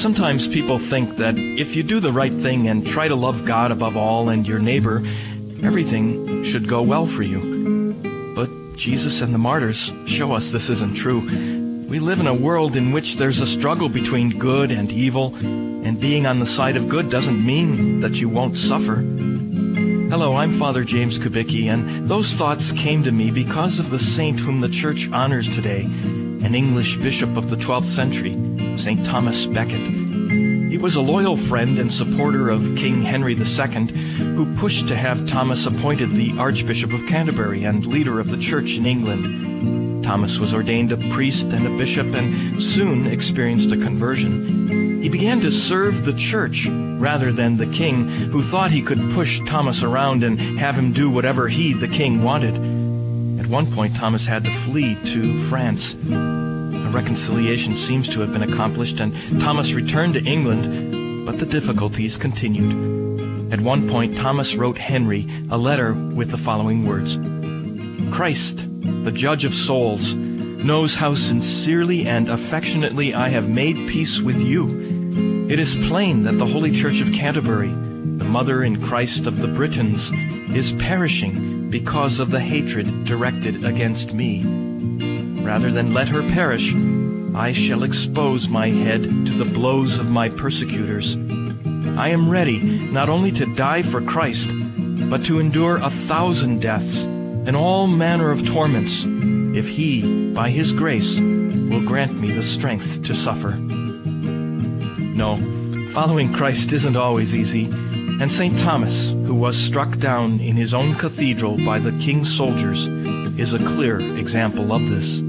Sometimes people think that if you do the right thing and try to love God above all and your neighbor, everything should go well for you. But Jesus and the martyrs show us this isn't true. We live in a world in which there's a struggle between good and evil, and being on the side of good doesn't mean that you won't suffer. Hello, I'm Father James Kubicki, and those thoughts came to me because of the saint whom the Church honors today, an English bishop of the 12th century, St. Thomas Becket. He was a loyal friend and supporter of King Henry II, who pushed to have Thomas appointed the Archbishop of Canterbury and leader of the Church in England. Thomas was ordained a priest and a bishop and soon experienced a conversion. He began to serve the Church rather than the king, who thought he could push Thomas around and have him do whatever he, the king, wanted. At one point, Thomas had to flee to France. A reconciliation seems to have been accomplished, and Thomas returned to England, but the difficulties continued. At one point, Thomas wrote Henry a letter with the following words: "Christ, the judge of souls, knows how sincerely and affectionately I have made peace with you. It is plain that the Holy Church of Canterbury, the mother in Christ of the Britons, is perishing because of the hatred directed against me. Rather than let her perish, I shall expose my head to the blows of my persecutors. I am ready not only to die for Christ, but to endure 1,000 deaths and all manner of torments, if he, by his grace, will grant me the strength to suffer." No, following Christ isn't always easy, and St. Thomas, who was struck down in his own cathedral by the king's soldiers, is a clear example of this.